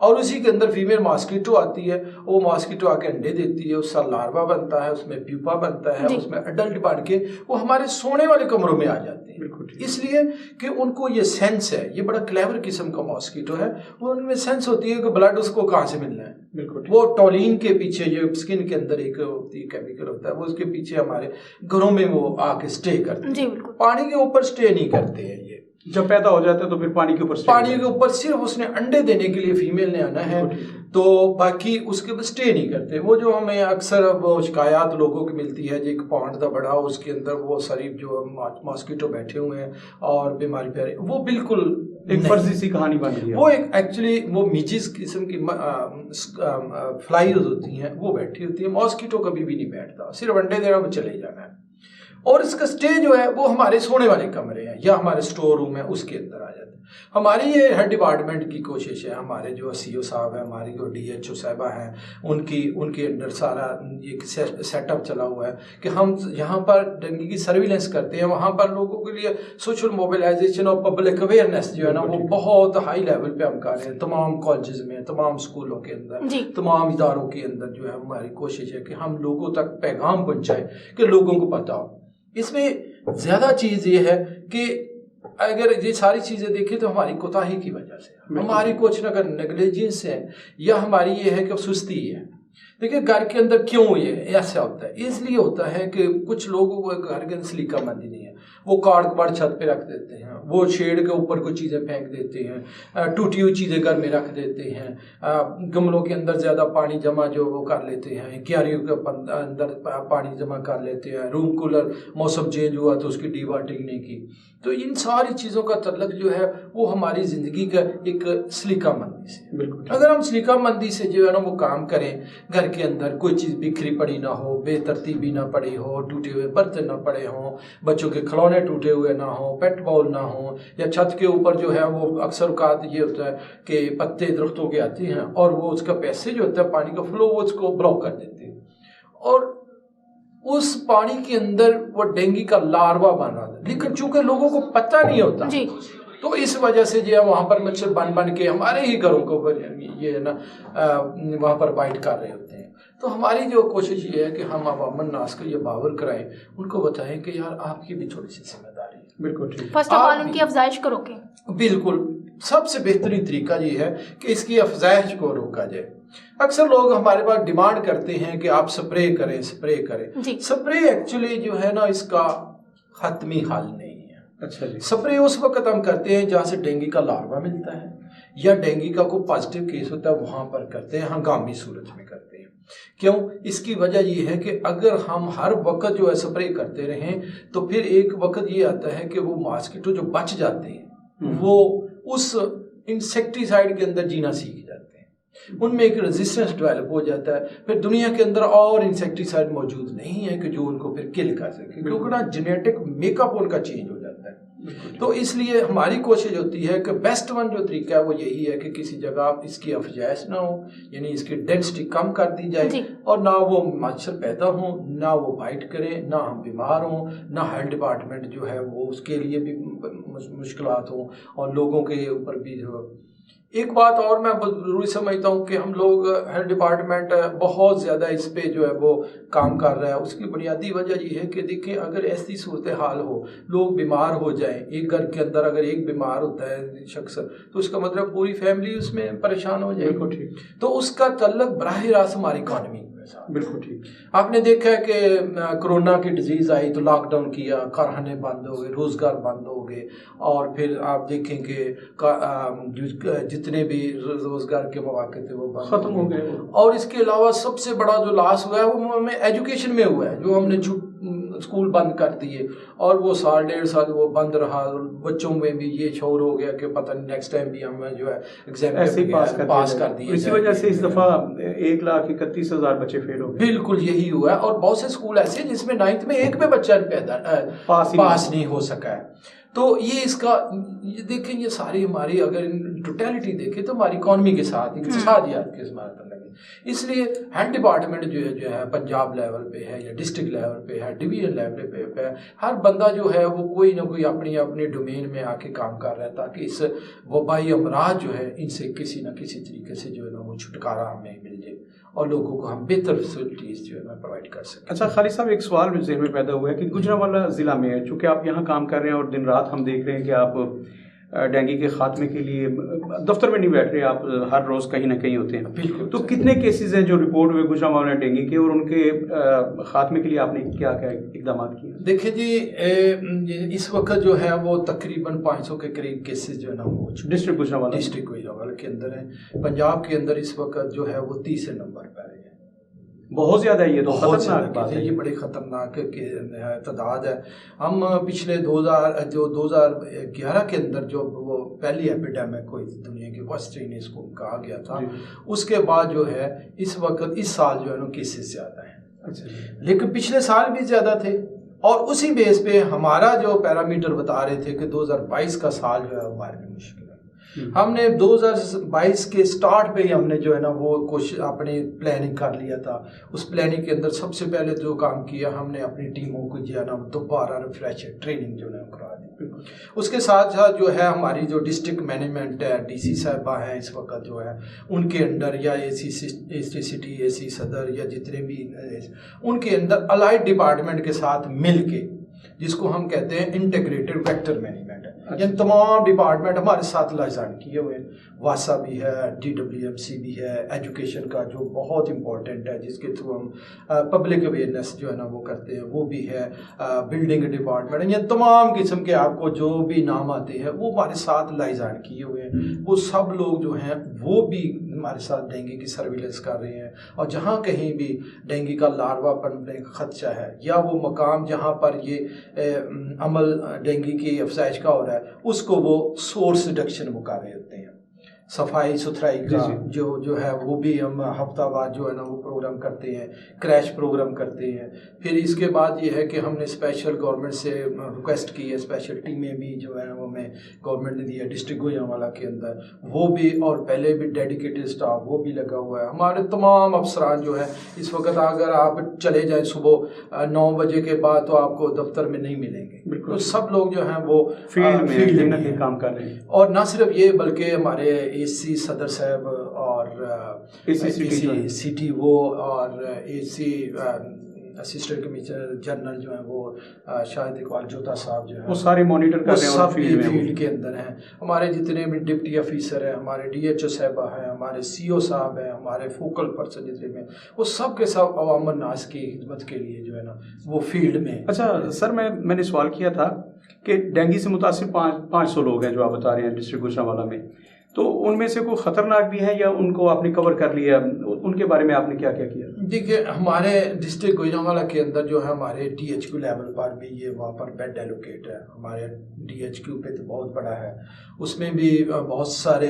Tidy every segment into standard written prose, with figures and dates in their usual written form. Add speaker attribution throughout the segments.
Speaker 1: اور اسی کے اندر فیمیل ماسکیٹو آتی ہے، وہ ماسکیٹو آ کے انڈے دیتی ہے، اس کا لاروا بنتا ہے، اس میں پیوپا بنتا ہے، اس میں اڈلٹ بن کے وہ ہمارے سونے والے کمروں میں آ جاتے ہیں، اس لیے کہ ان کو یہ سینس ہے، یہ بڑا کلیور قسم کا ماسکیٹو ہے، وہ ان میں سینس ہوتی ہے کہ بلڈ اس کو کہاں سے ملنا ہے، وہ ٹولین کے پیچھے جو اسکن کے اندر ایک کیمیکل ہوتا ہے وہ اس کے پیچھے ہمارے گھروں میں وہ آ کے اسٹے کرتے ہیں، پانی کے اوپر اسٹے نہیں کرتے ہیں، یہ
Speaker 2: جب پیدا ہو جاتا ہے تو پھر پانی کے اوپر
Speaker 1: صرف اس نے انڈے دینے کے لیے فیمیل نے آنا ہے، تو باقی اس کے اوپر اسٹے نہیں کرتے۔ وہ جو ہمیں اکثر وہ شکایات لوگوں کی ملتی ہے، جو ایک پانڈ دا بڑا اس کے اندر وہ ساری جو ماسکیٹو بیٹھے ہوئے ہیں اور بیماری پہ رہے، وہ بالکل
Speaker 2: ایک فرضی سی کہانی بن گئی ہے،
Speaker 1: وہ ایک ایکچولی وہ میچز قسم کی فلائیز ہوتی ہیں، وہ بیٹھی ہوتی ہیں، ماسکیٹو کبھی بھی نہیں بیٹھتا، صرف انڈے دینا وہ چلے جانا ہے، اور اس کا اسٹے جو ہے وہ ہمارے سونے والے کمرے ہیں یا ہمارے اسٹور روم ہے، اس کے اندر آ جاتے ہیں۔ ہماری یہ ہیڈ ڈپارٹمنٹ کی کوشش ہے، ہمارے جو سی او صاحب ہیں، ہماری جو ڈی ایچ او صاحبہ ہیں، ان کے انڈر سارا ایک سیٹ اپ چلا ہوا ہے کہ ہم یہاں پر ڈینگی کی سرویلنس کرتے ہیں، وہاں پر لوگوں کے لیے سوشل موبلائزیشن اور پبلک اویئرنیس جو ہے نا وہ بہت ہائی لیول پہ ہم کر رہے ہیں، تمام کالجز میں، تمام اسکولوں کے اندر، تمام اداروں کے اندر جو ہے ہماری کوشش ہے کہ ہم لوگوں تک پیغام پہنچائیں کہ لوگوں کو پتہ ہو۔ اس میں زیادہ چیز یہ ہے کہ اگر یہ ساری چیزیں دیکھیں تو ہماری کوتاہی کی وجہ سے، ہماری کچھ نہ اگر نیگلیجنس ہے یا ہماری یہ ہے کہ سستی ہے۔ دیکھیں گھر کے اندر کیوں یہ ایسا ہوتا ہے، اس لیے ہوتا ہے کہ کچھ لوگوں کو گھر کے اندر سلیقہ مندی نہیں ہے، وہ کارڈ بارڈ چھت پہ رکھ دیتے ہیں، وہ شیڈ کے اوپر کوئی چیزیں پھینک دیتے ہیں، ٹوٹی ہوئی چیزیں گھر میں رکھ دیتے ہیں، گملوں کے اندر زیادہ پانی جمع جو وہ کر لیتے ہیں، کیاریوں کے اندر پانی جمع کر لیتے ہیں، روم کولر موسم چینج ہوا تو اس کی ڈی واٹرنگ نہیں کی، تو ان ساری چیزوں کا تعلق جو ہے وہ ہماری زندگی کا ایک سلیقہ مندی سے۔ بالکل اگر ہم سلیقہ مندی سے جو ہے نا وہ کام کریں، گھر کے اندر کوئی چیز بکھری پڑی نہ ہو، بے ترتیبی نہ پڑی ہو، ٹوٹے ہوئے برتن نہ پڑے ہوں، بچوں کے کھلونے ٹوٹے ہوئے نہ ہوں، پیٹ بال نہ ہوں، یا چھت کے اوپر جو ہے وہ اکثر اوقات یہ ہوتا ہے کہ پتے درختوں کے آتے ہیں اور وہ اس کا پیسیج ہوتا ہے پانی کا فلو، وہ اس کو بلاک کر دیتے ہیں، اور اس پانی کے اندر وہ ڈینگی کا لاروا بن رہا تھا، لیکن چونکہ لوگوں کو پتہ نہیں ہوتا تو اس وجہ سے جو ہے وہاں پر مچھر بن کے ہمارے ہی گھروں کو یہ ہے نا وہاں پر بائٹ کر رہے ہوتے ہیں۔ تو ہماری جو کوشش یہ ہے کہ ہم عوام الناس کو یہ باور کرائیں، ان کو بتائیں کہ یار آپ کی بھی تھوڑی سی ذمہ داری ہے۔ بالکل ٹھیک،
Speaker 3: فرسٹ آف آل ان کی افزائش کو روکیں۔
Speaker 1: بالکل سب سے بہترین طریقہ یہ ہے کہ اس کی افزائش کو روکا جائے۔ اکثر لوگ ہمارے پاس ڈیمانڈ کرتے ہیں کہ آپ سپرے کریں سپرے ایکچولی جو ہے نا اس کا حتمی حل نہیں ہے۔ اچھا جی، سپرے اس وقت ہم کرتے ہیں جہاں سے ڈینگی کا لاروا ملتا ہے یا ڈینگی کا کوئی پازیٹیو کیس ہوتا ہے، وہاں پر کرتے ہیں، ہنگامی صورت میں کرتے ہیں۔ کیوں؟ اس کی وجہ یہ ہے کہ اگر ہم ہر وقت جو ہے سپرے کرتے رہیں تو پھر ایک وقت یہ آتا ہے کہ وہ ماسکیٹو جو بچ جاتے ہیں وہ اس انسیکٹیسائڈ کے اندر جینا سیکھ جاتے ہیں، ان میں ایک ریزسٹنس ڈیولپ ہو جاتا ہے، پھر دنیا کے اندر اور انسیکٹیسائڈ موجود نہیں ہے کہ جو ان کو پھر کل کر سکے، کیونکہ نا جینیٹک میک اپ ان کا چینج ہو جاتا ہے۔ تو اس لیے ہماری کوشش ہوتی ہے کہ بیسٹ ون جو طریقہ ہے وہ یہی ہے کہ کسی جگہ اس کی افزائش نہ ہو، یعنی اس کی ڈینسٹی کم کر دی جائے، اور نہ وہ مچھر پیدا ہوں، نہ وہ بائٹ کریں، نہ ہم بیمار ہوں، نہ ہیلتھ ڈپارٹمنٹ جو ہے وہ اس کے لیے بھی مشکلات ہوں، اور لوگوں کے اوپر بھی جو ایک بات اور میں ضروری سمجھتا ہوں کہ ہم لوگ ہیلتھ ڈپارٹمنٹ بہت زیادہ اس پہ جو ہے وہ کام کر رہا ہے۔ اس کی بنیادی وجہ یہ ہے کہ دیکھیں اگر ایسی صورتحال ہو، لوگ بیمار ہو جائیں، ایک گھر کے اندر اگر ایک بیمار ہوتا ہے شخص تو اس کا مطلب پوری فیملی اس میں پریشان ہو جائے گی، تو اس کا تعلق براہ راست ہماری اکانومی کے ساتھ۔ بالکل ٹھیک، آپ نے دیکھا ہے کہ کرونا کی ڈیزیز آئی تو لاک ڈاؤن کیا، کارخانے بند ہو گئے، روزگار بند ہو گئے، اور پھر آپ دیکھیں کہ جتنے بھی روزگار کے مواقع تھے وہ ختم ہو گئے، اور اس کے علاوہ سب سے بڑا جو لاس ہوا ہے وہ ہمیں ایجوکیشن میں ہوا ہے، جو ہم نے اسکول بند کر دیے اور وہ سال ڈیڑھ سال وہ بند رہا، بچوں میں بھی یہ شعور ہو گیا کہ پتہ نہیں نیکسٹ ٹائم بھی ہم جو ہے ایگزام پاس کر دیے،
Speaker 2: اسی وجہ سے اس دفعہ 1,31,000 بچے فیل ہو گئے۔
Speaker 1: بالکل یہی ہوا ہے، اور بہت سے اسکول ایسے جس میں 9th میں ایک بھی بچہ پاس نہیں ہو سکا ہے۔ تو یہ اس کا یہ دیکھیں یہ ساری ہماری اگر ٹوٹیلٹی دیکھیں تو ہماری اکانومی کے ساتھ اقتصادیات کے ساتھ لگے. اس لیے ہیلتھ ڈپارٹمنٹ جو ہے پنجاب لیول پہ ہے یا ڈسٹرکٹ لیول پہ ہے, ڈویژن لیول پہ ہے, ہر بندہ جو ہے وہ کوئی نہ کوئی اپنی ڈومین میں آ کے کام کر رہا ہے تاکہ اس وبائی امراض جو ہے ان سے کسی نہ کسی طریقے سے جو ہے نا وہ چھٹکارا ہمیں مل جائے اور لوگوں کو ہم بہتر فیسلٹیز جو ہے نا پرووائڈ کر سکیں.
Speaker 2: اچھا خالد صاحب, ایک سوال ذہن میں پیدا ہوا ہے کہ گوجرانوالہ ضلع میں ہے, چونکہ آپ یہاں کام کر رہے ہیں اور دن رات ہم دیکھ رہے ہیں کہ آپ ڈینگی کے خاتمے کے لیے دفتر میں نہیں بیٹھ رہے, آپ ہر روز کہیں نہ کہیں ہوتے ہیں.
Speaker 1: بالکل.
Speaker 2: تو کتنے کیسز ہیں جو رپورٹ ہوئے گوجرانوالہ ڈینگی کے, اور ان کے خاتمے کے لیے آپ نے کیا کیا اقدامات کیے؟
Speaker 1: دیکھیں جی اس وقت جو ہے وہ تقریباً 500 کے قریب کیسز جو ہے نا وہ
Speaker 2: ڈسٹرکٹ
Speaker 1: گوجرانوالہ کے اندر ہیں. پنجاب کے اندر اس وقت جو ہے وہ 30 نمبر پر ہے.
Speaker 2: بہت زیادہ ہے, یہ تو خطرناک بات ہے,
Speaker 1: یہ بڑی خطرناک تعداد ہے. ہم پچھلے 2011 کے اندر جو وہ پہلی ایپیڈیمک ہوئی تھی دنیا کی وسٹرین اس کو کہا گیا تھا, اس کے بعد جو ہے اس وقت اس سال جو ہے نا کیسز زیادہ ہیں. اچھا, لیکن پچھلے سال بھی زیادہ تھے اور اسی بیس پہ ہمارا جو پیرامیٹر بتا رہے تھے کہ 2022 کا سال جو ہے ہمارے لیے مشکل ہے. ہم نے 2022 کے سٹارٹ پہ ہی ہم نے جو ہے نا وہ کوشش اپنی پلاننگ کر لیا تھا. اس پلاننگ کے اندر سب سے پہلے جو کام کیا ہم نے اپنی ٹیموں کو جو ہے نا دوبارہ ریفریش ٹریننگ جو ہے کرا دی. اس کے ساتھ ساتھ جو ہے ہماری جو ڈسٹرکٹ مینجمنٹ ہے, ڈی سی صاحبہ ہیں اس وقت جو ہے ان کے اندر یا اے سی سٹی اے سی صدر یا جتنے بھی ان کے اندر الائڈ ڈپارٹمنٹ کے ساتھ مل کے جس کو ہم کہتے ہیں انٹیگریٹڈ ویکٹر مینجمنٹ, یعنی تمام ڈپارٹمنٹ ہمارے ساتھ لائزان کیے ہوئے ہیں. واسا بھی ہے, DWMC بھی ہے, ایجوکیشن کا جو بہت امپورٹنٹ ہے جس کے تھرو ہم پبلک اویئرنیس جو ہے نا وہ کرتے ہیں وہ بھی ہے, بلڈنگ ڈپارٹمنٹ, یہ تمام قسم کے آپ کو جو بھی نام آتے ہیں وہ ہمارے ساتھ لائزان کیے ہوئے ہیں. وہ سب لوگ جو ہیں وہ بھی ہمارے ساتھ ڈینگی کی سرویلنس کر رہے ہیں, اور جہاں کہیں بھی ڈینگی کا لاروا پنپنے کا خدشہ ہے یا وہ مقام جہاں پر یہ عمل ڈینگی کی افزائش کا ہو رہا ہے اس کو وہ سورس ریڈکشن وہ کر رہے ہوتے ہیں. صفائی ستھرائی کا جو ہے وہ بھی ہم ہفتہ وار جو ہے نا وہ پروگرام کرتے ہیں, کریش پروگرام کرتے ہیں. پھر اس کے بعد یہ ہے کہ ہم نے اسپیشل گورنمنٹ سے ریکویسٹ کی ہے, اسپیشل ٹیمیں بھی جو ہے وہ ہمیں گورنمنٹ نے دی ہے ڈسٹرکٹ گوجرانوالہ کے اندر, وہ بھی اور پہلے بھی ڈیڈیکیٹڈ اسٹاف وہ بھی لگا ہوا ہے. ہمارے تمام افسران جو ہے اس وقت اگر آپ چلے جائیں صبح 9 بجے کے بعد تو آپ کو دفتر میں نہیں ملیں گے. بالکل سب لوگ جو ہیں وہ
Speaker 2: فیلڈ میں کام کر رہے ہیں.
Speaker 1: اور نہ صرف یہ بلکہ ہمارے اے سی صدر صاحب اور اے سی سٹی وہ اور اے سی اسسٹنٹ کمشنر جنرل جو ہیں وہ شاہد اقبال جوتا صاحب جو ہیں وہ
Speaker 2: سارے مانیٹر کر رہے ہیں,
Speaker 1: سب فیلڈ کے اندر ہیں. ہمارے جتنے بھی ڈپٹی آفیسر ہیں, ہمارے DHO صاحبہ ہیں, ہمارے CO صاحب ہیں, ہمارے فوکل پرسن جتنے میں وہ سب کے سب عوام الناس کی خدمت کے لیے جو ہے نا وہ فیلڈ میں.
Speaker 2: اچھا سر, میں نے سوال کیا تھا کہ ڈینگی سے متاثر 500 لوگ ہیں جو آپ بتا رہے ہیں ڈسٹرکٹ گوجرانوالہ میں, تو ان میں سے کوئی خطرناک بھی ہے یا ان کو آپ نے کور کر لیا, ان کے بارے میں آپ نے کیا کیا کیا؟
Speaker 1: دیکھیے ہمارے ڈسٹرکٹ گوجرانوالہ کے اندر جو ہے ہمارے DHQ لیول پر بھی یہ وہاں پر بیڈ ایلوکیٹ ہے. ہمارے DHQ پہ تو بہت بڑا ہے, اس میں بھی بہت سارے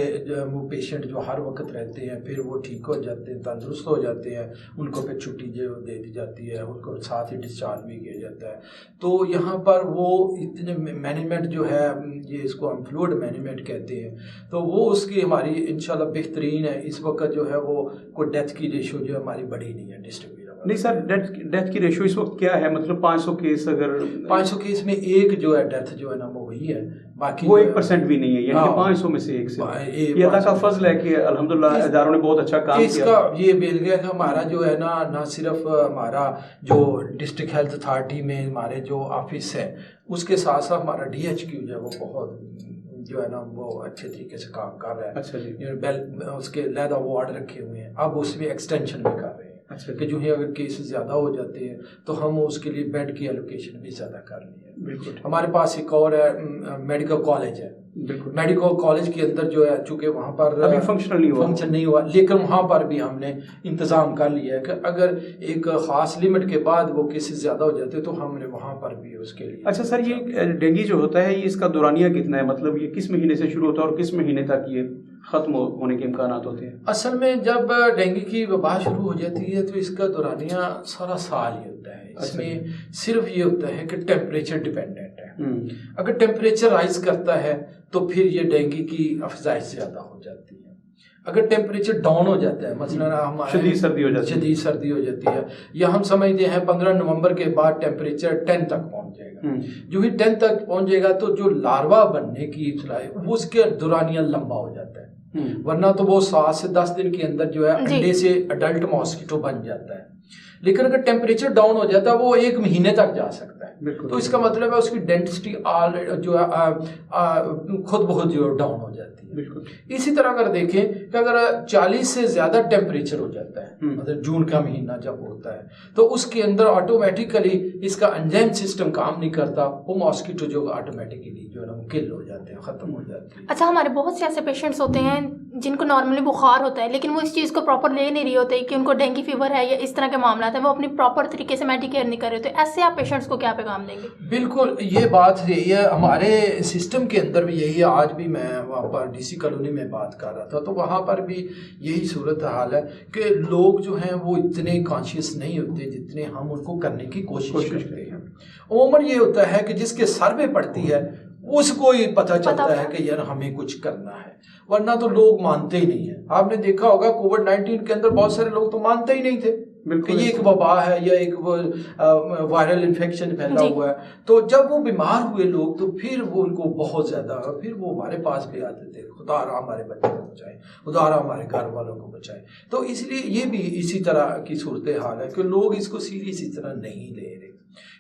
Speaker 1: وہ پیشنٹ جو ہر وقت رہتے ہیں پھر وہ ٹھیک ہو جاتے ہیں, تندرست ہو جاتے ہیں, ان کو پھر چھٹی جو دے دی جاتی ہے, ان کو ساتھ ہی ڈسچارج بھی کیا جاتا ہے. تو یہاں پر وہ اتنے مینجمنٹ جو ہے یہ اس کو ہم فلوئڈ مینجمنٹ کہتے ہیں, تو وہ اس کی ہماری انشاءاللہ بہترین ہے. اس وقت جو ہے وہ کوئی ڈیتھ کی ریشو جو ہماری بڑی نہیں ہے ڈسٹرکٹ.
Speaker 2: نہیں سر, ڈیتھ کی ریشو اس وقت کیا ہے, مطلب 500 کیس اگر
Speaker 1: 500 کیس میں ایک جو ہے ڈیتھ جو ہے نا وہ وہی ہے, باقی
Speaker 2: وہ 1% بھی نہیں ہے, یعنی 500 میں سے ایک سے. یہ اللہ کا فضل ہے کہ الحمدللہ اداروں نے بہت اچھا کام کیا.
Speaker 1: اس کا یہ مل گیا کہ ہمارا جو ہے نا نہ صرف ہمارا جو ڈسٹرکٹ ہیلتھ اتھارٹی میں ہمارے جو آفس ہے اس کے ساتھ ساتھ ہمارا DHQ جو ہے وہ بہت جو ہے نا وہ اچھے طریقے سے کام کر رہا ہے.
Speaker 2: اچھا جی,
Speaker 1: اس کے علیحدہ وارڈ رکھے ہوئے ہیں, اب اس میں ایکسٹینشن بھی کر رہے ہیں. اچھا کہ جو ہے اگر کیسز زیادہ ہو جاتے ہیں تو ہم اس کے لیے بیڈ کی ایلوکیشن بھی زیادہ کر لی ہے.
Speaker 2: بالکل.
Speaker 1: ہمارے پاس ایک اور ہے میڈیکل کالج ہے. بالکل. میڈیکل کالج کے اندر جو ہے چونکہ وہاں پر
Speaker 2: ابھی فنکشن نہیں ہوا,
Speaker 1: لیکن وہاں پر بھی ہم نے انتظام کر لیا ہے کہ اگر ایک خاص لمٹ کے بعد وہ کیسز زیادہ ہو جاتے تو ہم نے وہاں پر بھی اس کے لیے.
Speaker 2: اچھا سر, یہ ڈینگی جو ہوتا ہے یہ اس کا دورانیہ کتنا ہے, مطلب یہ کس مہینے سے شروع ہوتا ہے اور کس مہینے تک یہ ختم ہونے کے امکانات ہوتے ہیں؟
Speaker 1: اصل میں جب ڈینگی کی وبا شروع ہو جاتی ہے تو اس کا دورانیہ سارا سال ہی ہوتا ہے. اس میں صرف یہ ہوتا ہے کہ ٹیمپریچر ڈیپینڈنٹ ہے. ہے. اگر ٹیمپریچر رائز کرتا ہے تو پھر یہ ڈینگی کی افزائش زیادہ ہو جاتی ہے. اگر ٹیمپریچر ڈاؤن ہو جاتا ہے, مثلاً
Speaker 2: شدید
Speaker 1: سردی ہو جاتی ہے, یا ہم سمجھتے ہیں 15 نومبر کے بعد ٹیمپریچر 10 تک پہنچ جائے گا, جو ہی 10 تک پہنچ جائے گا تو جو لاروا بننے کی صلاحیت اس کے دورانیہ لمبا ہو جاتا ہے, ورنہ تو وہ 7 سے 10 دن کے اندر جو ہے انڈے سے اڈلٹ ماسکیٹو بن جاتا ہے. لیکن اگر ٹیمپریچر ڈاؤن ہو جاتا ہے وہ 1 مہینے تک جا سکتا ہے. تو اس کا مطلب ہے اس کی ڈینسٹی جو ہے خود بہت جو ڈاؤن ہو جاتی ہے. اسی طرح اگر دیکھیں کہ اگر 40 سے زیادہ ٹیمپریچر ہو جاتا ہے, مطلب جون کا مہینہ جب ہوتا ہے, تو اس کے اندر آٹومیٹیکلی اس کا انزائم سسٹم کام نہیں کرتا, وہ ماسکیٹو جو آٹومیٹیکلی جو ہے نا وہ کل ہو جاتے ہیں, ختم ہو جاتے ہیں.
Speaker 3: اچھا, ہمارے بہت سے ایسے پیشنٹس ہوتے ہیں جن کو نارملی بخار ہوتا ہے لیکن وہ اس چیز کو پراپر لے نہیں رہی ہوتے کہ ان کو ڈینگی فیور ہے یا اس طرح کے معاملات ہیں, وہ اپنی پراپر طریقے سے میڈیکیئر نہیں کر رہے, تو ایسے آپ پیشنٹس کو کیا پیغام دیں گے؟
Speaker 1: بالکل یہ بات یہی ہے, ہمارے سسٹم کے اندر بھی یہی ہے. آج بھی میں وہاں پر ڈی سی کالونی میں بات کر رہا تھا تو وہاں پر بھی یہی صورت حال ہے کہ لوگ جو ہیں وہ اتنے کانشیس نہیں ہوتے جتنے ہم ان کو کرنے کی کوشش کرتے ہیں. عموماً یہ ہوتا ہے کہ جس کے سر پہ پڑتی ہے اس کو ہی پتہ چلتا ہے کہ یار ہمیں کچھ کرنا ہے, ورنہ تو لوگ مانتے ہی نہیں ہیں. آپ نے دیکھا ہوگا کووڈ-19 کے اندر بہت سارے لوگ تو مانتے ہی نہیں تھے کہ یہ ایک وبا ہے یا ایک وائرل انفیکشن پھیلا ہوا ہے. تو جب وہ بیمار ہوئے لوگ تو پھر وہ ان کو بہت زیادہ, پھر وہ ہمارے پاس بھی آتے تھے, خدا را ہمارے بچوں کو بچائے, خدا را ہمارے گھر والوں کو بچائے. تو اس لیے یہ بھی اسی طرح کی صورتحال ہے کہ لوگ اس کو سیریس اس طرح نہیں لے رہے.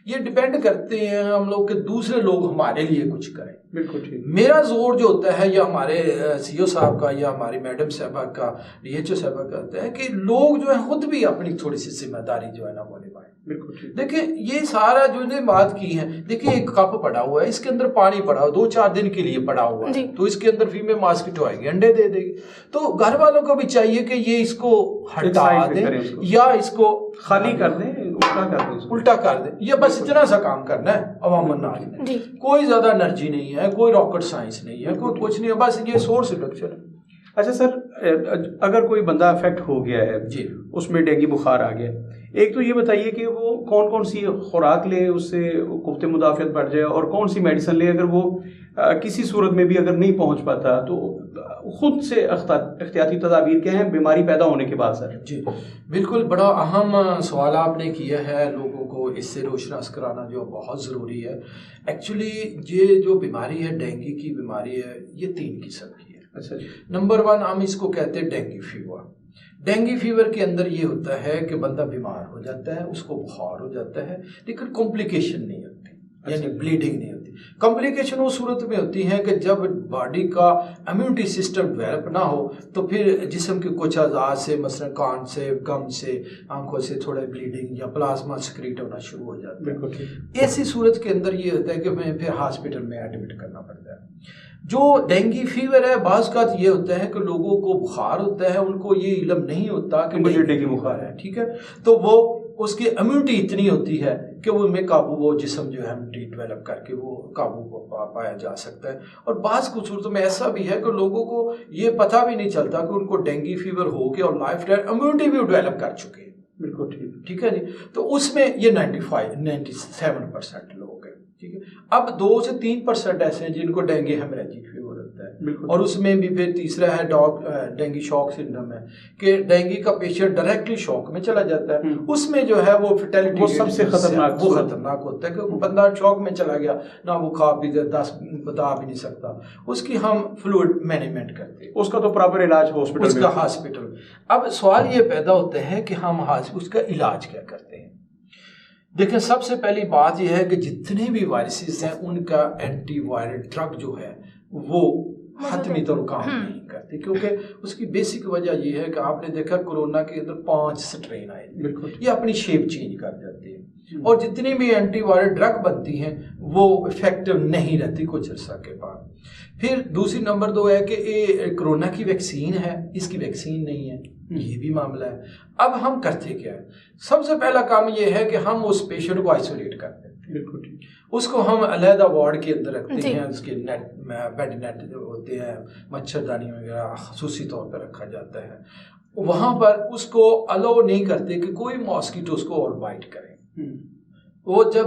Speaker 1: یہ ڈیپینڈ کرتے ہیں ہم لوگ کہ دوسرے لوگ ہمارے لیے کچھ کریں. بالکل ٹھیک. میرا زور جو ہوتا ہے یا ہمارے سی او صاحب کا یا ہماری میڈم صاحبہ کا, ڈی ایچ او صاحبہ کا ہوتا ہے کہ لوگ جو ہے خود بھی اپنی تھوڑی سی ذمہ داری جو ہے نا وہ نبھائیں. بالکل ٹھیک. دیکھیں یہ سارا جو نے بات کی ہے, دیکھیں ایک کپ پڑا ہوا ہے, اس کے اندر پانی پڑا ہوا 2-4 دن کے لیے پڑا ہوا ہے, تو اس کے اندر فیمیل ماسکیٹو آئے گی, انڈے دے دے گی. تو گھر والوں کو بھی چاہیے کہ یہ اس کو ہٹا دیں یا اس کو
Speaker 2: خالی کر دیں,
Speaker 1: الٹا کر دیں. یہ بس اتنا سا کام کرنا ہے عوام الناس میں. کوئی زیادہ انرجی نہیں ہے, کوئی راکٹ سائنس نہیں ہے, کوئی کچھ نہیں ہے, بس یہ سورس ریڈکشن ہے.
Speaker 2: اچھا سر, اگر کوئی بندہ افیکٹ ہو گیا ہے, جی اس میں ڈینگی بخار آ گیا, ایک تو یہ بتائیے کہ وہ کون کون سی خوراک لے اس سے قوت مدافعت بڑھ جائے, اور کون سی میڈیسن لے اگر وہ کسی صورت میں بھی اگر نہیں پہنچ پاتا تو خود سے احتیاطی تدابیر کیا ہیں بیماری پیدا ہونے کے بعد؟ سر
Speaker 1: جی بالکل, بڑا اہم سوال آپ نے کیا ہے. لوگوں کو اس سے روشناس کرانا جو بہت ضروری ہے. ایکچولی یہ جو بیماری ہے ڈینگی کی بیماری ہے, یہ 3 قسم کی ہے. اچھا جی. نمبر 1 ہم اس کو کہتے ہیں ڈینگی فیور. ڈینگی فیور کے اندر یہ ہوتا ہے کہ بندہ بیمار ہو جاتا ہے, اس کو بخار ہو جاتا ہے, لیکن کمپلیکیشن نہیں ہوتی, یعنی بلیڈنگ نہیں ہوتی. کمپلیکیشن وہ صورت میں ہوتی ہے کہ جب باڈی کا امیونٹی سسٹم ڈیولپ نہ ہو تو پھر جسم کے کچھ اعضاء سے, مثلا کان سے, گم سے, آنکھوں سے تھوڑا بلیڈنگ یا پلازما سکریٹ ہونا شروع ہو جاتا ہے. ایسی صورت کے اندر یہ ہوتا ہے کہ ہمیں پھر ہاسپٹل میں ایڈمٹ کرنا پڑتا ہے. جو ڈینگی فیور ہے بعض اوقات یہ ہوتا ہے کہ لوگوں کو بخار ہوتا ہے, ان کو یہ علم نہیں ہوتا کہ مجھے ڈینگی بخار ہے, ٹھیک ہے, تو وہ اس کی امیونٹی اتنی ہوتی ہے کہ وہ میں قابو, وہ جسم جو ہے امیونٹی ڈیولپ کر کے وہ قابو پایا جا سکتا ہے. اور بعض کچھ صورتوں میں ایسا بھی ہے کہ لوگوں کو یہ پتہ بھی نہیں چلتا کہ ان کو ڈینگی فیور ہو کے اور لائف ٹائم امیونٹی بھی ڈیولپ کر چکے ہیں. بالکل ٹھیک ہے جی. تو اس میں یہ 97% لوگ ہیں, ٹھیک ہے. اب 2 سے 3% ایسے ہیں جن کو ڈینگی ہیمریجک فیور ہوتا ہے, اور اس میں بھی پھر تیسرا ہے ڈینگی شاک سنڈروم ہے کہ ڈینگی کا پیشنٹ ڈائریکٹلی شاک میں چلا جاتا ہے. اس میں جو ہے وہ فیٹیلٹی وہ سب سے خطرناک ہوتا ہے کہ بندہ شاک میں چلا گیا, نہ وہ کھا بھی 10 بتا بھی نہیں سکتا. اس کی ہم فلوئڈ مینجمنٹ کرتے ہیں, اس کا تو پراپر علاج ہاسپٹل. اب سوال یہ پیدا ہوتا ہے کہ ہم اس کا علاج کیا کرتے ہیں. دیکھیں سب سے پہلی بات یہ ہے کہ جتنے بھی وائرسز ہیں ان کا اینٹی وائرل ڈرگ جو ہے وہ حتمی طور کام نہیں کرتی, کیونکہ اس کی بیسک وجہ یہ ہے کہ آپ نے دیکھا کورونا کے اندر 5 سٹرین آئے, یہ اپنی شیپ چینج کر جاتی ہے, اور جتنی بھی اینٹی وائرل ڈرگ بنتی ہیں وہ افیکٹو نہیں رہتی کچھ عرصہ کے بعد. پھر دوسری نمبر 2 ہے کہ یہ کورونا کی ویکسین ہے, اس کی ویکسین نہیں ہے, یہ بھی معاملہ ہے. اب ہم کرتے کیا ہے, سب سے پہلا کام یہ ہے کہ ہم اس پیشنٹ کو آئسولیٹ کرتے ہیں. بالکل ٹھیک. اس کو ہم علیحدہ وارڈ کے اندر رکھتے ہیں, اس کے بیڈ نیٹ جو ہوتے ہیں, مچھردانی وغیرہ خصوصی طور پر رکھا جاتا ہے. وہاں پر اس کو الاؤ نہیں کرتے کہ کوئی ماسکیٹو اس کو اور بائٹ کرے. وہ جب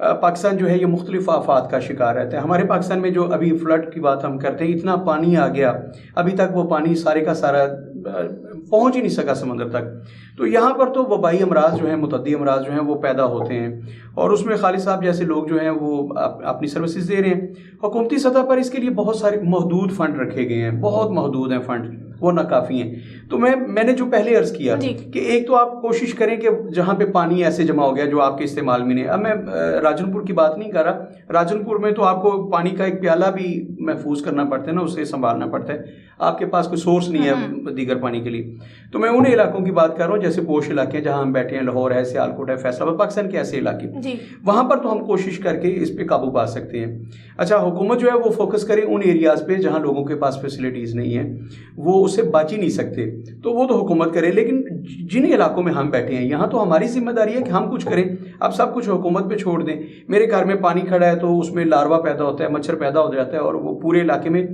Speaker 2: پاکستان جو ہے یہ مختلف آفات کا شکار رہتا ہے. ہمارے پاکستان میں جو ابھی فلڈ کی بات ہم کرتے ہیں, اتنا پانی آ گیا, ابھی تک وہ پانی سارے کا سارا پہنچ ہی نہیں سکا سمندر تک. تو یہاں پر تو وبائی امراض جو ہیں, متعدی امراض جو ہیں وہ پیدا ہوتے ہیں, اور اس میں خالد صاحب جیسے لوگ جو ہیں وہ اپنی سروسز دے رہے ہیں. حکومتی سطح پر اس کے لیے بہت سارے محدود فنڈ رکھے گئے ہیں, بہت محدود ہیں فنڈ, وہ ناکافی ہیں. تو میں نے جو پہلے عرض کیا کہ ایک تو آپ کوشش کریں کہ جہاں پہ پانی ایسے جمع ہو گیا جو آپ کے استعمال میں نہیں. اب میں راجن پور کی بات نہیں کر رہا, راجن پور میں تو آپ کو پانی کا ایک پیالہ بھی محفوظ کرنا پڑتا ہے نا, اسے سنبھالنا پڑتا ہے, آپ کے پاس کوئی سورس نہیں ہے دیگر پانی کے لیے. تو میں ان علاقوں کی بات کر رہا ہوں جیسے پوش علاقے ہیں جہاں ہم بیٹھے ہیں, لاہور ہے, سیالکوٹ ہے, فیصل آباد, پاکستان کے ایسے علاقے, وہاں پر تو ہم کوشش کر کے اس پہ قابو پا سکتے ہیں. اچھا, حکومت جو ہے وہ فوکس کرے ان ایریاز پہ جہاں لوگوں کے پاس فیسلٹیز نہیں ہیں, وہ اس سے بچ ہی نہیں سکتے, تو وہ تو حکومت کرے. لیکن جن علاقوں میں ہم بیٹھے ہیں یہاں تو ہماری ذمہ داری ہے کہ ہم کچھ کریں. اب سب کچھ حکومت پہ چھوڑ دیں. میرے گھر میں پانی کھڑا ہے تو اس میں لاروا پیدا ہوتا ہے, مچھر پیدا ہو جاتا ہے, اور وہ پورے علاقے میں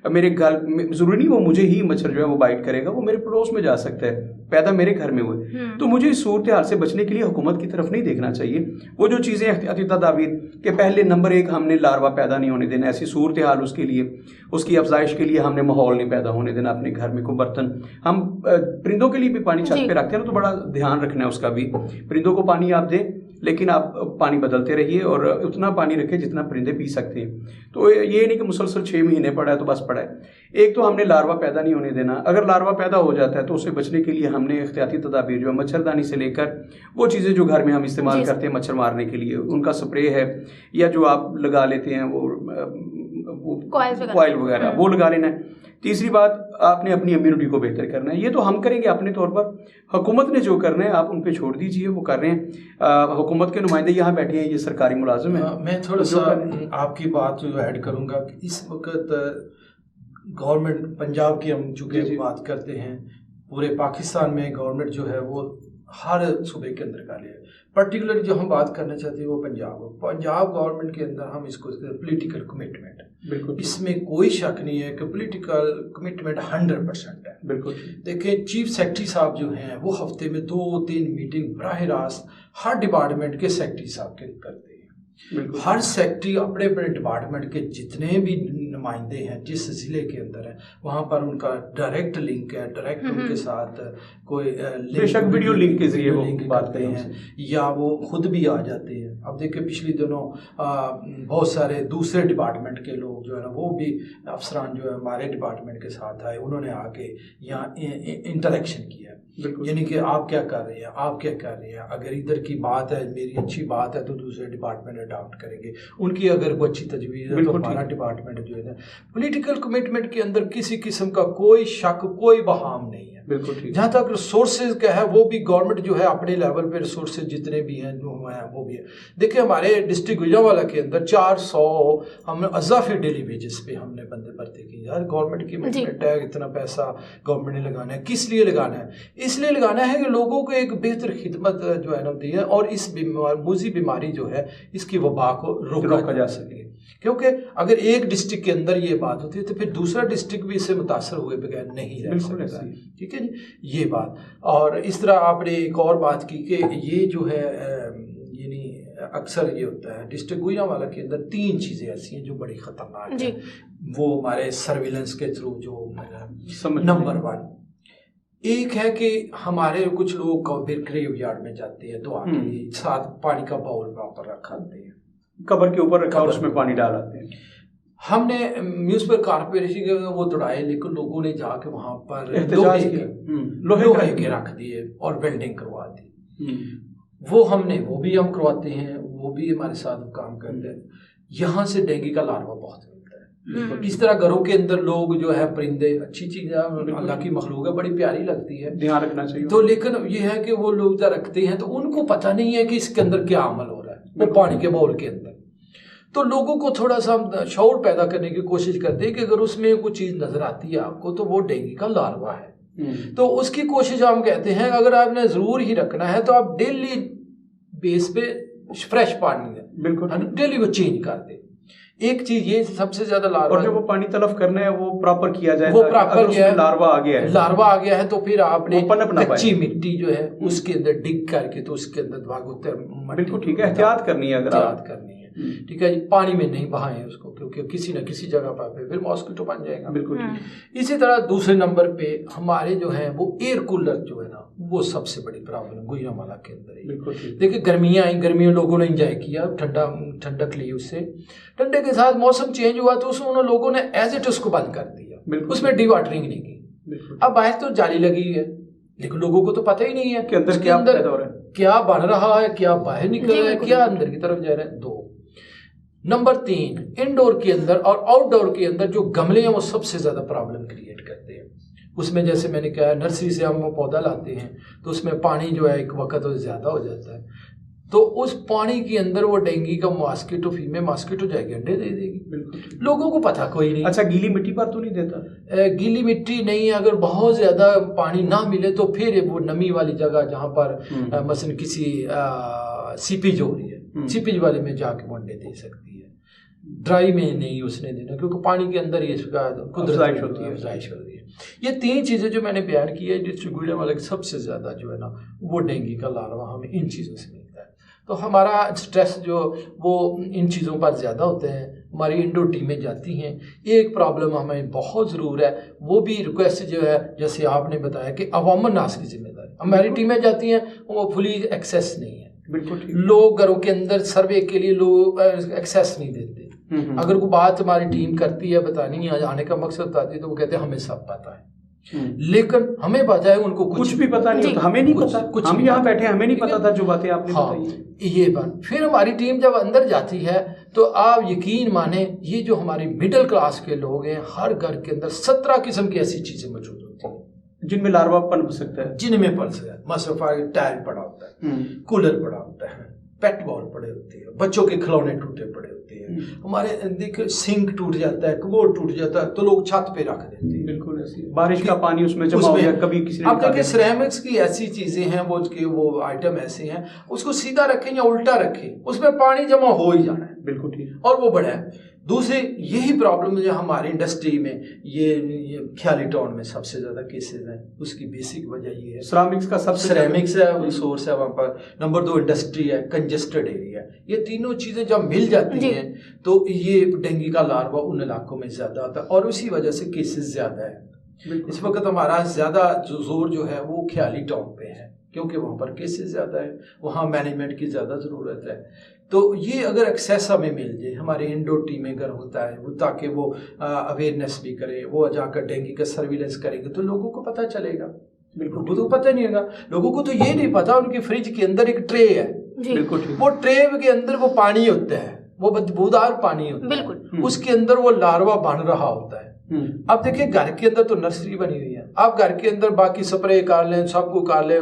Speaker 2: میرے گھر میں ضروری نہیں وہ مجھے ہی مچھر جو ہے وہ بائٹ کرے گا, وہ میرے پڑوس میں جا سکتا ہے, پیدا میرے گھر میں ہوئے. تو مجھے اس صورتحال سے بچنے کے لیے حکومت کی طرف نہیں دیکھنا چاہیے. وہ جو چیزیں احتیاطی تدابیر کہ پہلے نمبر 1 ہم نے لاروا پیدا نہیں ہونے دینا, ایسی صورتحال اس کے لیے, اس کی افزائش کے لیے ہم نے ماحول نہیں پیدا ہونے دینا. اپنے گھر میں کوئی برتن, ہم پرندوں کے لیے بھی پانی چھت پہ رکھتے ہیں نا, تو بڑا دھیان رکھنا ہے اس کا بھی. پرندوں کو پانی آپ دیں, لیکن آپ پانی بدلتے رہیے اور اتنا پانی رکھیں جتنا پرندے پی سکتے ہیں. تو یہ نہیں کہ مسلسل 6 مہینے پڑا ہے تو بس پڑا ہے. ایک تو ہم نے لاروا پیدا نہیں ہونے دینا. اگر لاروا پیدا ہو جاتا ہے تو اسے بچنے کے لیے ہم نے احتیاطی تدابیر جو ہے مچھردانی سے لے کر وہ چیزیں جو گھر میں ہم استعمال کرتے ہیں مچھر مارنے کے لیے, ان کا سپرے ہے, یا جو آپ لگا لیتے ہیں وہ کوائل وغیرہ, وہ لگا لینا ہے. تیسری بات, آپ نے اپنی امیونٹی کو بہتر کرنا ہے. یہ تو ہم کریں گے اپنے طور پر, حکومت نے جو کرنا ہے آپ ان پہ چھوڑ دیجئے, وہ کر رہے ہیں. حکومت کے نمائندے یہاں بیٹھے ہیں, یہ سرکاری ملازم ہیں.
Speaker 1: میں تھوڑا سا آپ کی بات جو ایڈ کروں گا کہ اس وقت گورنمنٹ پنجاب کی ہم چونکہ بات کرتے ہیں, پورے پاکستان میں گورنمنٹ جو ہے وہ ہر صوبے کے اندر کر رہی ہے. پرٹیکولر جو ہم بات کرنا چاہتے ہیں وہ پنجاب گورنمنٹ کے اندر ہم اس کو پولیٹیکل کمٹمنٹ, بالکل اس میں کوئی شک نہیں ہے کہ پولیٹیکل کمٹمنٹ 100% ہے. بالکل دیکھیں, چیف سیکرٹری صاحب جو ہیں وہ ہفتے میں 2-3 میٹنگ براہ راست ہر ڈپارٹمنٹ کے سیکرٹری صاحب کے کرتے ہیں. ہر سیکرٹری اپنے اپنے ڈپارٹمنٹ کے جتنے بھی نمائندے ہیں جس ضلع کے اندر ہیں وہاں پر ان کا ڈائریکٹ لنک ہے, ڈائریکٹ ان کے ساتھ کوئی
Speaker 2: بے شک ویڈیو لنک کے ذریعے وہ بات
Speaker 1: کرتے ہیں, یا وہ خود بھی آ جاتے ہیں. اب دیکھیں پچھلی دنوں بہت سارے دوسرے ڈپارٹمنٹ کے لوگ جو ہے نا وہ بھی افسران جو ہے ہمارے ڈپارٹمنٹ کے ساتھ آئے, انہوں نے آ کے یہاں انٹریکشن کیا, یعنی کہ آپ کیا کر رہے ہیں, آپ کیا کر رہے ہیں, اگر ادھر کی بات ہے, میری اچھی بات ہے تو دوسرے ڈپارٹمنٹ اڈاپٹ کریں گے, ان کی اگر کوئی اچھی تجویز ہے تو ہمارا ڈپارٹمنٹ جو ہے پولیٹیکل کمٹمنٹ کے اندر کسی قسم کا کوئی شک, کوئی بہام نہیں ہے. بالکل جہاں تک ریسورسز کا ہے وہ بھی گورنمنٹ جو ہے اپنے لیول پہ ریسورسز جتنے بھی ہیں جو ہیں وہ بھی ہے. دیکھیں ہمارے ڈسٹرکٹ گوجرانوالہ کے اندر 400 ہم اضافی ڈیلی ویجز پہ ہم نے بندے بھرتی کی. یار گورنمنٹ کی کمٹمنٹ ہے, اتنا پیسہ گورنمنٹ نے لگانا ہے, کس لیے لگانا ہے؟ اس لیے لگانا ہے کہ لوگوں کو ایک بہتر خدمت جو ہے نا دی ہے, اور اس موذی بیماری جو ہے اس کی وبا کو روکا جا سکے. کیونکہ اگر ایک ڈسٹرکٹ کے اندر یہ بات ہوتی ہے تو پھر دوسرا ڈسٹرکٹ بھی اس سے متاثر ہوئے بغیر نہیں رہ سکتا. ٹھیک ہے جی, یہ بات. اور اس طرح آپ نے ایک اور بات کی کہ یہ جو ہے یعنی اکثر یہ ہوتا ہے ڈسٹرکٹ گوجرانوالہ کے اندر 3 چیزیں ایسی ہیں جو بڑی خطرناک ہیں. وہ ہمارے سرویلنس کے تھرو جو نمبر 1 ایک ہے کہ ہمارے کچھ لوگ گریو یارڈ میں جاتے ہیں دعا کے لیے, ساتھ پانی کا باؤل پراپر رکھاتے ہیں,
Speaker 2: قبر کے اوپر رکھا اور اس میں پانی ڈالاتے ہیں.
Speaker 1: ہم نے میونسپل کارپوریشن کے وہ توڑائے, لیکن لوگوں نے جا کے وہاں پر لوہے کے رکھ دیے اور ویلڈنگ کروا دی. وہ بھی ہم کرواتے ہیں, وہ بھی ہمارے ساتھ کام کرتے ہیں. یہاں سے ڈینگی کا لاروا بہت ملتا ہے. اس طرح گھروں کے اندر لوگ جو ہے پرندے, اچھی چیز ہے, اللہ کی مخلوق ہے, بڑی پیاری لگتی ہے,
Speaker 2: دھیان رکھنا چاہیے.
Speaker 1: تو لیکن یہ ہے کہ وہ لوگ رکھتے ہیں تو ان کو پتہ نہیں ہے کہ اس کے اندر کیا عمل ہو رہا ہے وہ پانی کے باؤل کے اندر. تو لوگوں کو تھوڑا سا شعور پیدا کرنے کی کوشش کرتے ہیں کہ اگر اس میں کوئی چیز نظر آتی ہے آپ کو تو وہ ڈینگی کا لاروا ہے. تو اس کی کوشش ہم کہتے ہیں اگر آپ نے ضرور ہی رکھنا ہے تو آپ ڈیلی بیس پہ فریش پانی ہے, بالکل ڈیلی وہ چینج کر دیں. ایک چیز یہ سب سے زیادہ لاروا،
Speaker 2: اور جو وہ پانی تلف کرنا ہے وہ پراپر کیا جائے،
Speaker 1: وہ پراپر کیا ہے،
Speaker 2: لاروا آ گیا ہے،
Speaker 1: لاروا آ گیا ہے تو پھر آپ نے
Speaker 2: پنپ نہ
Speaker 1: کچی
Speaker 2: پائے،
Speaker 1: مٹی جو ہے اس کے اندر ڈگ کر کے تو اس کے اندر
Speaker 2: بالکل ٹھیک ہے، احتیاط کرنی ہے، اگر
Speaker 1: احتیاط کرنی ہے، ٹھیک ہے جی، پانی میں نہیں بہائیں اس کو، کیونکہ کسی نہ کسی جگہ پر پھر ماسکیٹو بن جائے گا،
Speaker 2: بالکل ٹھیک۔
Speaker 1: اسی طرح دوسرے نمبر پہ ہمارے جو ہیں وہ ایئر کولر جو ہے نا وہ سب سے بڑی پرابلم گوجرانوالہ کے اندر ہے۔
Speaker 2: بالکل ٹھیک۔
Speaker 1: دیکھیں گرمیاں آئیں، گرمیوں لوگوں نے انجوائے کیا، ٹھنڈک لی، اس سے ٹھنڈے کے ساتھ موسم چینج ہوا تو اس میں لوگوں نے ایز اٹ اس کو بند کر دیا، اس میں ڈی واٹرنگ نہیں کی۔ اب باہر تو جالی لگی ہے لیکن لوگوں کو تو پتہ ہی نہیں ہے
Speaker 2: کہ اندر کیا پیدا ہو رہا ہے، کیا
Speaker 1: بن رہا ہے، کیا باہر نکل رہا ہے، کیا اندر کی طرف جا رہا ہے۔ 2 نمبر 3 انڈور کے اندر اور آؤٹ ڈور کے اندر جو گملے ہیں وہ سب سے زیادہ پرابلم کریٹ کرتے ہیں۔ اس میں جیسے میں نے کہا نرسری سے ہم وہ پودا لاتے ہیں تو اس میں پانی جو ہے ایک وقت زیادہ ہو جاتا ہے، تو اس پانی کے اندر وہ ڈینگی کا ماسکیٹو، فیمے ماسکیٹو جائے گی انڈے دے دے گی، بالکل لوگوں کو پتہ کوئی نہیں۔
Speaker 2: اچھا گیلی مٹی پر تو نہیں دیتا؟
Speaker 1: گیلی مٹی نہیں، اگر بہت زیادہ پانی نہ ملے تو پھر وہ نمی والی جگہ جہاں پر مثلا کسی سیپیج ہو رہی ہے، سیپیج والے میں جا کے وہ انڈے دے سکتی ہے، ڈرائی میں نہیں اس نے دینا، کیونکہ پانی کے اندر ہی اس کا
Speaker 2: افزائش ہوتی ہے۔
Speaker 1: یہ 3 چیزیں جو میں نے بیان کی ہے، ڈسٹرکٹ گوجرانوالہ کی سب سے زیادہ جو ہے نا وہ ڈینگی کا لاروا ہمیں ان چیزوں سے ملتا ہے، تو ہمارا اسٹریس جو وہ ان چیزوں پر زیادہ ہوتے ہیں۔ ہماری انڈور ٹیمیں جاتی ہیں، ایک پرابلم ہمیں بہت ضرور ہے، وہ بھی ریکویسٹ جو ہے جیسے آپ نے بتایا کہ عوام الناس کی ذمہ داری، ہماری ٹیمیں جاتی ہیں وہ فلی ایکسیس نہیں ہے،
Speaker 2: بالکل ٹھیک،
Speaker 1: لوگ گھروں کے اندر سروے کے لیے لوگ ایکسیس نہیں دیتے، اگر کوئی بات ہماری ٹیم کرتی ہے بتانی ہے، آنے کا مقصد بتاتی ہے تو وہ کہتے ہیں ہمیں سب پتہ ہے، لیکن ہمیں پتہ ہے ان کو کچھ بھی پتہ نہیں ہوتا،
Speaker 2: ہمیں نہیں پتہ، ہم یہاں بیٹھے ہمیں نہیں پتہ تھا جو باتیں آپ نے بتائی۔
Speaker 1: یہ بات پھر ہماری ٹیم جب اندر جاتی ہے تو آپ یقین مانیں یہ جو ہماری مڈل کلاس کے لوگ ہیں، ہر گھر کے اندر 17 قسم کی ایسی چیزیں موجود ہوتی ہیں
Speaker 2: جن میں لاروا پنپ سکتا ہے،
Speaker 1: جن میں پل سکتا ہے، مثلا ٹائر پڑا ہوتا ہے، کولر پڑا ہوتا ہے، پیٹ بال پڑے ہوتے ہیں، بچوں کے کھلونے ٹوٹے پڑے ہوتے ہیں، ہمارے دیکھ سنک ٹوٹ جاتا ہے، کموڈ ٹوٹ جاتا ہے تو لوگ چھت پہ رکھ دیتے ہیں،
Speaker 2: بالکل ایسی بارش کا پانی اس میں جمع ہو گیا، کبھی کسی نے
Speaker 1: اب دیکھیں سیرامکس کی ایسی چیزیں ہیں وہ آئٹم ایسے ہیں، اس کو سیدھا رکھیں یا الٹا رکھیں اس میں پانی جمع ہو ہی جانا ہے،
Speaker 2: بالکل ٹھیک،
Speaker 1: اور وہ بڑا ہے۔ دوسرے یہی پرابلم جو ہماری انڈسٹری میں یہ خیالی ٹاؤن میں سب سے زیادہ کیسز ہیں، اس کی بیسک وجہ یہ ہے
Speaker 2: سیرامکس کا سب سے
Speaker 1: سیرامکس ہے، سورس ہے وہاں پر، نمبر 2 انڈسٹری ہے، کنجسٹڈ ایریا ہے، یہ تینوں چیزیں جب مل جاتی ہیں تو یہ ڈینگی کا لاروا ان علاقوں میں زیادہ آتا ہے اور اسی وجہ سے کیسز زیادہ ہے۔ اس وقت ہمارا زیادہ زور جو ہے وہ خیالی ٹاؤن پہ ہے کیونکہ وہاں پر کیسز زیادہ ہے، وہاں مینجمنٹ کی زیادہ ضرورت ہے، تو یہ اگر ایکسیس ہمیں مل جائے، ہمارے انڈور ٹیم اگر ہوتا ہے وہ تاکہ وہ اویئرنیس بھی کرے، وہ جا کر ڈینگی کا سرویلنس کریں گے تو لوگوں کو پتہ چلے گا، بالکل تو پتہ نہیں ہوگا، لوگوں کو تو یہ نہیں پتہ ان کی فریج کے اندر ایک ٹرے ہے، بالکل وہ ٹرے کے اندر وہ پانی ہوتا ہے، وہ بدبودار پانی ہوتا ہے، اس کے اندر وہ لاروا بن رہا ہوتا ہے۔ اب دیکھیں گھر کے اندر تو نرسری بنی ہوئی ہے، آپ گھر کے اندر باقی سپرے کر لیں، سب کو کر لیں،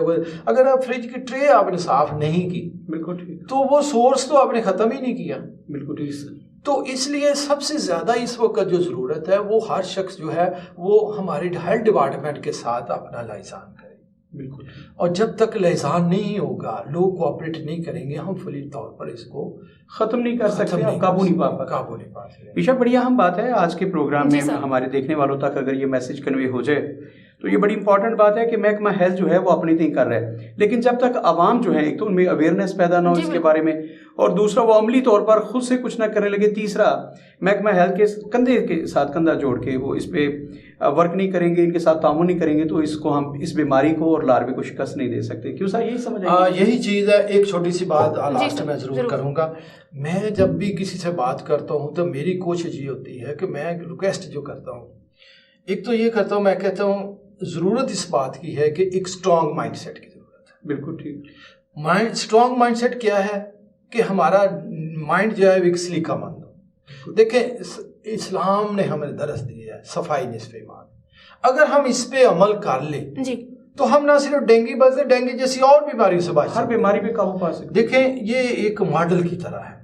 Speaker 1: اگر آپ فریج کی ٹرے آپ نے صاف نہیں کی
Speaker 2: بالکل ٹھیک
Speaker 1: تو وہ سورس تو آپ نے ختم ہی نہیں کیا،
Speaker 2: بالکل ٹھیک۔
Speaker 1: تو اس لیے سب سے زیادہ اس وقت جو ضرورت ہے وہ ہر شخص جو ہے وہ ہمارے ہیلتھ ڈپارٹمنٹ کے ساتھ اپنا لائزان کرے، بالکل، اور جب تک لائزان نہیں ہوگا، لوگ کوآپریٹ نہیں کریں گے، ہم فلی طور پر اس کو
Speaker 2: ختم نہیں کر سکتے، قابو نہیں پا سکتے۔ بیشک بڑی اہم بات ہے آج کے پروگرام میں ہمارے دیکھنے والوں تک اگر یہ میسج کنوے ہو جائے تو یہ بڑی امپورٹنٹ بات ہے کہ محکمہ ہیلتھ جو ہے وہ اپنی تھی کر رہا ہے، لیکن جب تک عوام جو ہے ایک تو ان میں اویئرنیس پیدا نہ ہو اس کے بارے میں، اور دوسرا وہ عملی طور پر خود سے کچھ نہ کرنے لگے، تیسرا محکمہ ہیلتھ کے کندھے کے ساتھ کندھا جوڑ کے وہ اس پہ ورک نہیں کریں گے، ان کے ساتھ تعاون نہیں کریں گے تو اس کو ہم اس بیماری کو اور لاروے کو شکست نہیں دے سکتے۔ کیوں صاحب یہی سمجھ
Speaker 1: یہی چیز ہے۔ ایک چھوٹی سی بات لاسٹ میں ضرور کروں گا، میں جب بھی کسی سے بات کرتا ہوں تو میری کوشش یہ ہوتی ہے کہ میں ریکویسٹ جو کرتا ہوں، ایک تو یہ کرتا ہوں، میں کہتا ہوں ضرورت اس بات کی ہے کہ ایک اسٹرانگ مائنڈ سیٹ کی ضرورت ہے۔
Speaker 2: بالکل ٹھیک۔
Speaker 1: اسٹرانگ مائنڈ سیٹ کیا ہے کہ ہمارا مائنڈ جو ہے ایک سلیقہ مند ہو۔ دیکھیں اسلام نے ہمیں درس دیا ہے صفائی نصف ایمان، اگر ہم اس پہ عمل کر لیں تو ہم نہ صرف ڈینگی بچ، ڈینگی جیسی اور بیماریوں سے بچ،
Speaker 2: ہر بیماری پہ قابو پا سکتے۔
Speaker 1: دیکھیں یہ ایک ماڈل کی طرح ہے،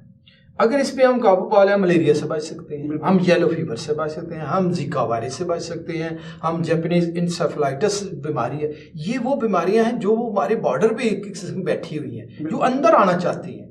Speaker 1: اگر اس پہ ہم قابو پا لیں، ملیریا سے بچ سکتے ہیں، ہم یلو فیور سے بچ سکتے ہیں، ہم زیکا وائرس سے بچ سکتے ہیں، ہم جیپنیز انسیفلائٹس بیماری ہے، یہ وہ بیماریاں ہیں جو ہمارے بارڈر پہ ایک بیٹھی ہوئی ہیں جو اندر آنا چاہتی ہیں،